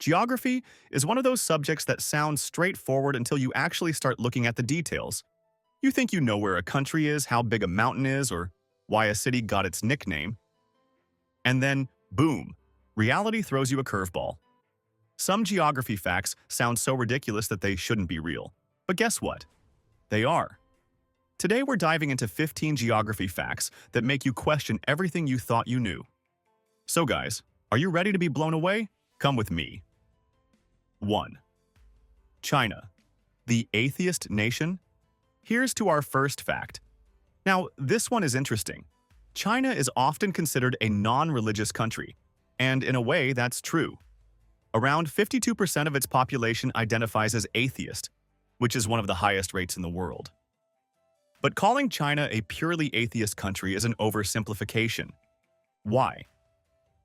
Geography is one of those subjects that sounds straightforward until you actually start looking at the details. You think you know where a country is, how big a mountain is, or why a city got its nickname. And then, boom, reality throws you a curveball. Some geography facts sound so ridiculous that they shouldn't be real. But guess what? They are. Today we're diving into 15 geography facts that make you question everything you thought you knew. So guys, are you ready to be blown away? Come with me. 1. China, the atheist nation? Here's to our first fact. Now, this one is interesting. China is often considered a non-religious country, and in a way, that's true. Around 52% of its population identifies as atheist, which is one of the highest rates in the world. But calling China a purely atheist country is an oversimplification. Why?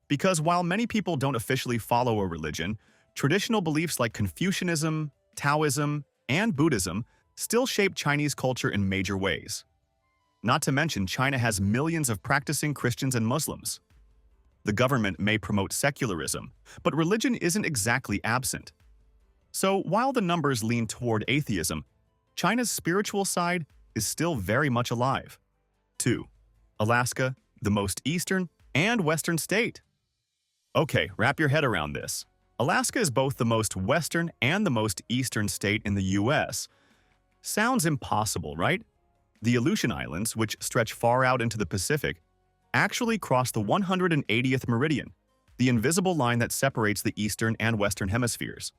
Because while many people don't officially follow a religion, traditional beliefs like Confucianism, Taoism, and Buddhism still shape Chinese culture in major ways. Not to mention, China has millions of practicing Christians and Muslims. The government may promote secularism, but religion isn't exactly absent. So while the numbers lean toward atheism, China's spiritual side is still very much alive. 2. Alaska, the most eastern and western state. Okay, wrap your head around this. Alaska is both the most western and the most eastern state in the US. Sounds impossible, right? The Aleutian Islands, which stretch far out into the Pacific, actually cross the 180th meridian, the invisible line that separates the eastern and western hemispheres.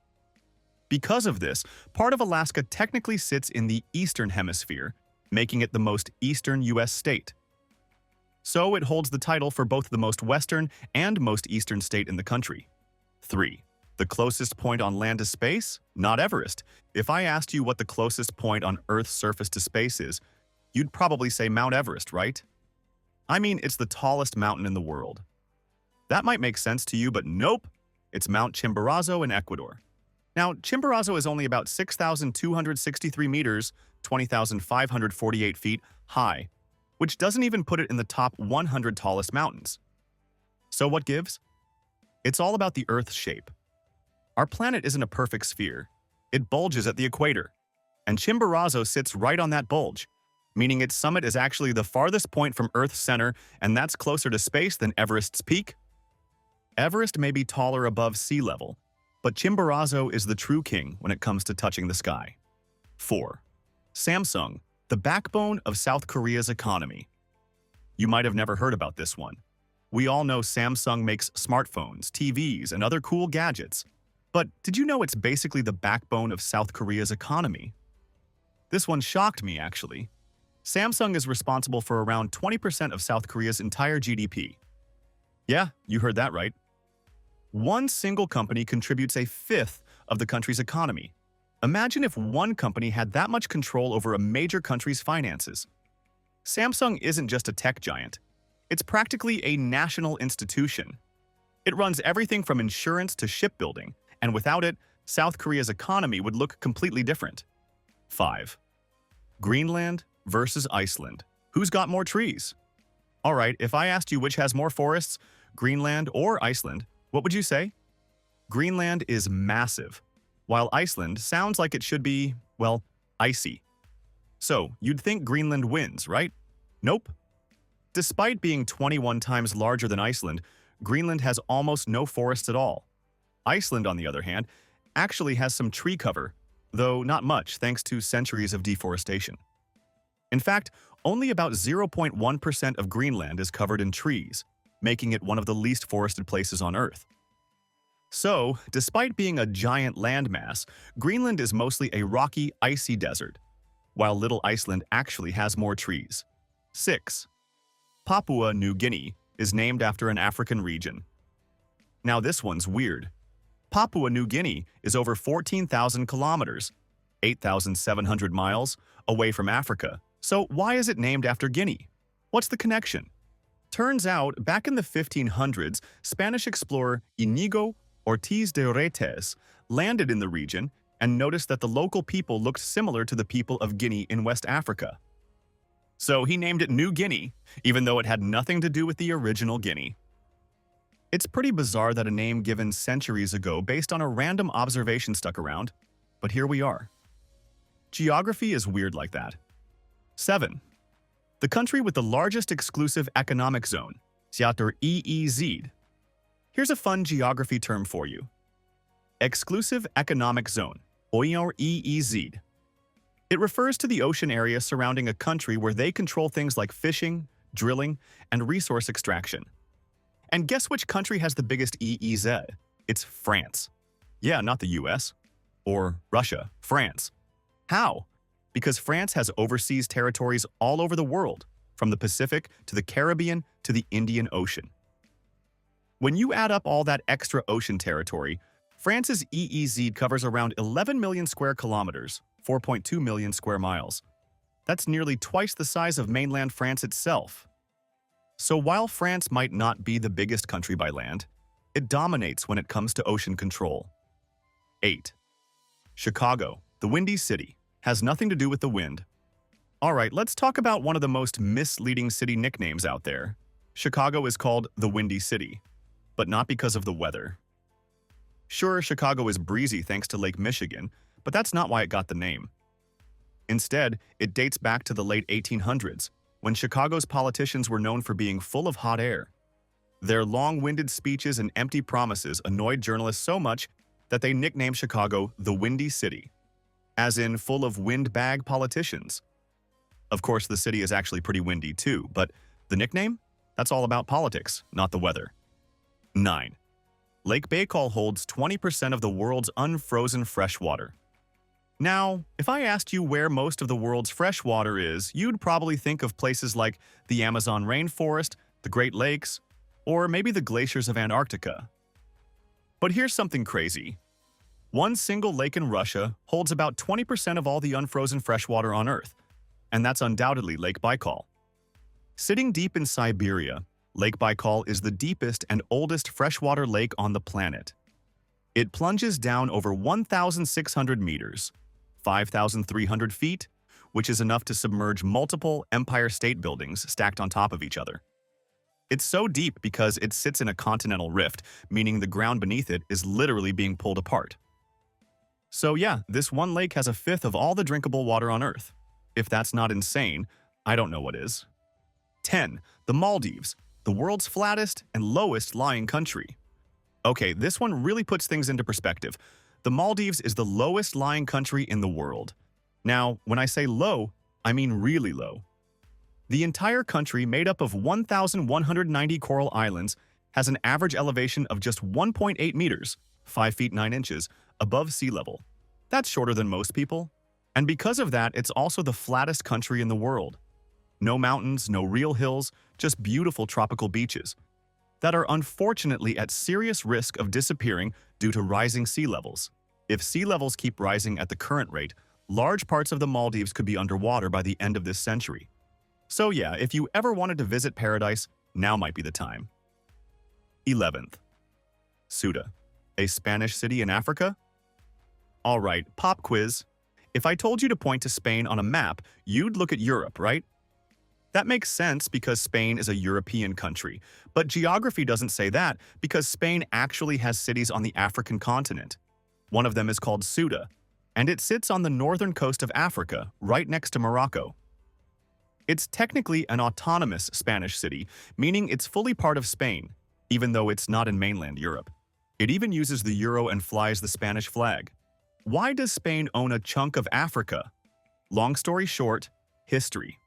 Because of this, part of Alaska technically sits in the eastern hemisphere, making it the most eastern US state. So it holds the title for both the most western and most eastern state in the country. 3. The closest point on land to space? Not Everest. If I asked you what the closest point on Earth's surface to space is, you'd probably say Mount Everest, right? I mean, it's the tallest mountain in the world. That might make sense to you, but nope, it's Mount Chimborazo in Ecuador. Now, Chimborazo is only about 6,263 meters, 20,548 feet high, which doesn't even put it in the top 100 tallest mountains. So what gives? It's all about the Earth's shape. Our planet isn't a perfect sphere. It bulges at the equator, and Chimborazo sits right on that bulge, meaning its summit is actually the farthest point from Earth's center, and that's closer to space than Everest's peak. Everest may be taller above sea level, but Chimborazo is the true king when it comes to touching the sky. 4. Samsung, the backbone of South Korea's economy. You might have never heard about this one. We all know Samsung makes smartphones, TVs, and other cool gadgets. But did you know it's basically the backbone of South Korea's economy? This one shocked me, actually. Samsung is responsible for around 20% of South Korea's entire GDP. Yeah, you heard that right. One single company contributes a fifth of the country's economy. Imagine if one company had that much control over a major country's finances. Samsung isn't just a tech giant. It's practically a national institution. It runs everything from insurance to shipbuilding, and without it, South Korea's economy would look completely different. 5. Greenland versus Iceland. Who's got more trees? Alright, if I asked you which has more forests, Greenland or Iceland, what would you say? Greenland is massive, while Iceland sounds like it should be, well, icy. So, you'd think Greenland wins, right? Nope. Despite being 21 times larger than Iceland, Greenland has almost no forests at all. Iceland, on the other hand, actually has some tree cover, though not much thanks to centuries of deforestation. In fact, only about 0.1% of Greenland is covered in trees, making it one of the least forested places on Earth. So, despite being a giant landmass, Greenland is mostly a rocky, icy desert, while Little Iceland actually has more trees. 6. Papua New Guinea is named after an African region. Now this one's weird. Papua New Guinea is over 14,000 kilometers, 8,700 miles, away from Africa. So why is it named after Guinea? What's the connection? Turns out, back in the 1500s, Spanish explorer Inigo Ortiz de Retes landed in the region and noticed that the local people looked similar to the people of Guinea in West Africa. So he named it New Guinea, even though it had nothing to do with the original Guinea. It's pretty bizarre that a name given centuries ago based on a random observation stuck around, but here we are. Geography is weird like that. 7. The country with the largest exclusive economic zone, Seattle EEZ. Here's a fun geography term for you. Exclusive Economic Zone, or EEZ. It refers to the ocean area surrounding a country where they control things like fishing, drilling, and resource extraction. And guess which country has the biggest EEZ? It's France. Yeah, not the US. Or Russia, France. How? Because France has overseas territories all over the world, from the Pacific to the Caribbean to the Indian Ocean. When you add up all that extra ocean territory, France's EEZ covers around 11 million square kilometers, 4.2 million square miles. That's nearly twice the size of mainland France itself. So while France might not be the biggest country by land, it dominates when it comes to ocean control. 8. Chicago, the Windy City, has nothing to do with the wind. Alright, let's talk about one of the most misleading city nicknames out there. Chicago is called the Windy City, but not because of the weather. Sure, Chicago is breezy thanks to Lake Michigan, but that's not why it got the name. Instead, it dates back to the late 1800s, when Chicago's politicians were known for being full of hot air. Their long-winded speeches and empty promises annoyed journalists so much that they nicknamed Chicago the Windy City, as in full of windbag politicians. Of course, the city is actually pretty windy too, but the nickname? That's all about politics, not the weather. 9. Lake Baikal holds 20% of the world's unfrozen fresh water. Now, if I asked you where most of the world's fresh water is, you'd probably think of places like the Amazon rainforest, the Great Lakes, or maybe the glaciers of Antarctica. But here's something crazy. One single lake in Russia holds about 20% of all the unfrozen freshwater on Earth, and that's undoubtedly Lake Baikal. Sitting deep in Siberia, Lake Baikal is the deepest and oldest freshwater lake on the planet. It plunges down over 1,600 meters, 5,300 feet, which is enough to submerge multiple Empire State Buildings stacked on top of each other. It's so deep because it sits in a continental rift, meaning the ground beneath it is literally being pulled apart. So yeah, this one lake has a fifth of all the drinkable water on Earth. If that's not insane, I don't know what is. 10. The Maldives, the world's flattest and lowest lying country. Okay, this one really puts things into perspective. The Maldives is the lowest lying country in the world. Now, when I say low, I mean really low. The entire country, made up of 1,190 coral islands, has an average elevation of just 1.8 meters, 5 feet 9 inches, above sea level. That's shorter than most people. And because of that, it's also the flattest country in the world. No mountains, no real hills, just beautiful tropical beaches that are unfortunately at serious risk of disappearing due to rising sea levels. If sea levels keep rising at the current rate, large parts of the Maldives could be underwater by the end of this century. So yeah, if you ever wanted to visit paradise, now might be the time. 11th. Ceuta, a Spanish city in Africa? Alright, pop quiz. If I told you to point to Spain on a map, you'd look at Europe, right? That makes sense because Spain is a European country, but geography doesn't say that because Spain actually has cities on the African continent. One of them is called Ceuta, and it sits on the northern coast of Africa, right next to Morocco. It's technically an autonomous Spanish city, meaning it's fully part of Spain, even though it's not in mainland Europe. It even uses the euro and flies the Spanish flag. Why does Spain own a chunk of Africa? Long story short, history.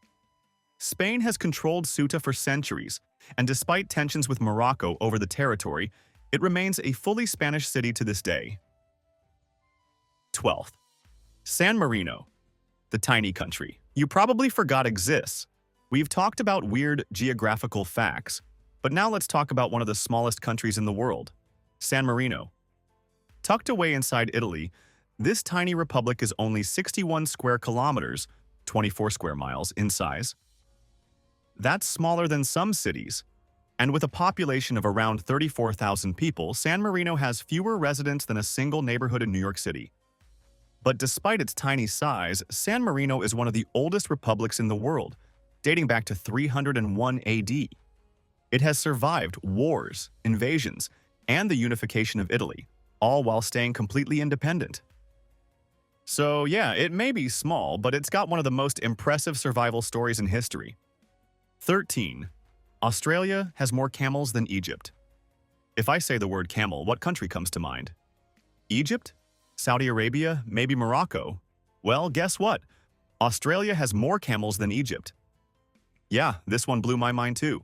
Spain has controlled Ceuta for centuries, and despite tensions with Morocco over the territory, it remains a fully Spanish city to this day. 12th. San Marino, the tiny country you probably forgot exists. We've talked about weird geographical facts, but now let's talk about one of the smallest countries in the world, San Marino. Tucked away inside Italy, this tiny republic is only 61 square kilometers, 24 square miles in size. That's smaller than some cities, and with a population of around 34,000 people, San Marino has fewer residents than a single neighborhood in New York City. But despite its tiny size, San Marino is one of the oldest republics in the world, dating back to 301 AD. It has survived wars, invasions, and the unification of Italy, all while staying completely independent. So yeah, it may be small, but it's got one of the most impressive survival stories in history. 13. Australia has more camels than Egypt. If I say the word camel, what country comes to mind? Egypt? Saudi Arabia? Maybe Morocco? Well, guess what? Australia has more camels than Egypt. Yeah, this one blew my mind too.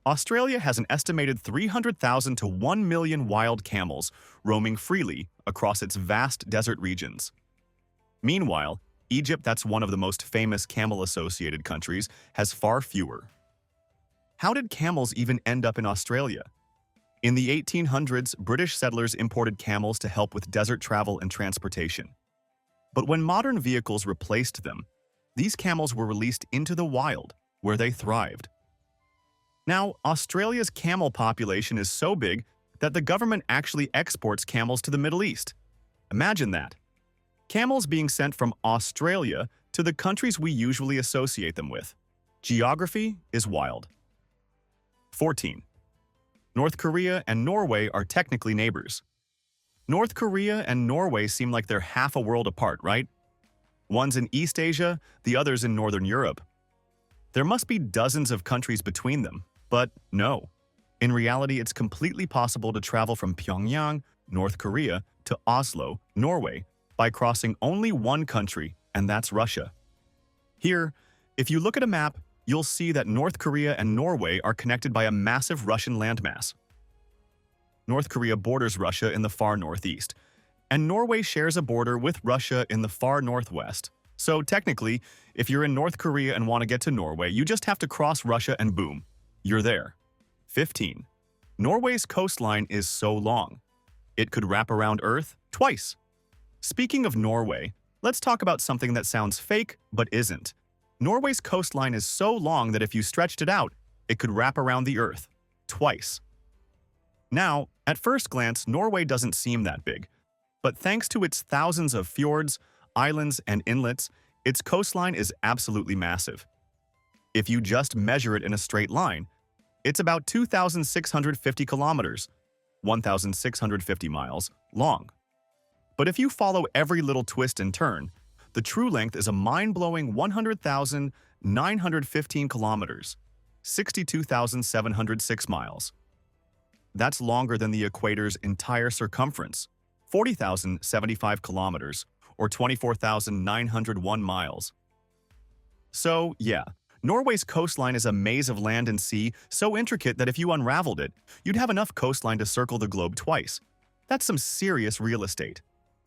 Australia has an estimated 300,000 to 1 million wild camels roaming freely across its vast desert regions. Meanwhile, Egypt, that's one of the most famous camel-associated countries, has far fewer. How did camels even end up in Australia? In the 1800s, British settlers imported camels to help with desert travel and transportation. But when modern vehicles replaced them, these camels were released into the wild, where they thrived. Now, Australia's camel population is so big that the government actually exports camels to the Middle East. Imagine that. Camels being sent from Australia to the countries we usually associate them with. Geography is wild. 14. North Korea and Norway are technically neighbors. North Korea and Norway seem like they're half a world apart, right? One's in East Asia, the other's in Northern Europe. There must be dozens of countries between them, but no. In reality, it's completely possible to travel from Pyongyang, North Korea, to Oslo, Norway, by crossing only one country, and that's Russia. Here, if you look at a map, you'll see that North Korea and Norway are connected by a massive Russian landmass. North Korea borders Russia in the far northeast, and Norway shares a border with Russia in the far northwest. So technically, if you're in North Korea and want to get to Norway, you just have to cross Russia and boom, you're there. 15. Norway's coastline is so long. It could wrap around Earth twice. Speaking of Norway, let's talk about something that sounds fake but isn't. Norway's coastline is so long that if you stretched it out, it could wrap around the Earth twice. Now, at first glance, Norway doesn't seem that big, but thanks to its thousands of fjords, islands, and inlets, its coastline is absolutely massive. If you just measure it in a straight line, it's about 2,650 kilometers, 1,650 miles, long. But if you follow every little twist and turn, the true length is a mind-blowing 100,915 kilometers, 62,706 miles. That's longer than the equator's entire circumference, 40,075 kilometers, or 24,901 miles. So, yeah, Norway's coastline is a maze of land and sea so intricate that if you unraveled it, you'd have enough coastline to circle the globe twice. That's some serious real estate.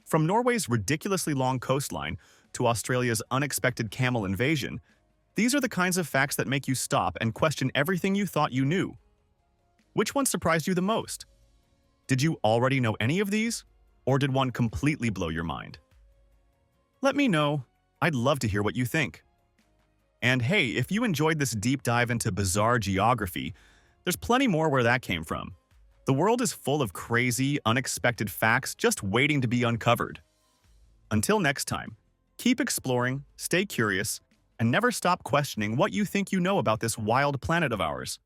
From Norway's ridiculously long coastline to Australia's unexpected camel invasion, these are the kinds of facts that make you stop and question everything you thought you knew. Which one surprised you the most? Did you already know any of these? Or did one completely blow your mind? Let me know. I'd love to hear what you think. And hey, if you enjoyed this deep dive into bizarre geography, there's plenty more where that came from. The world is full of crazy, unexpected facts just waiting to be uncovered. Until next time, keep exploring, stay curious, and never stop questioning what you think you know about this wild planet of ours.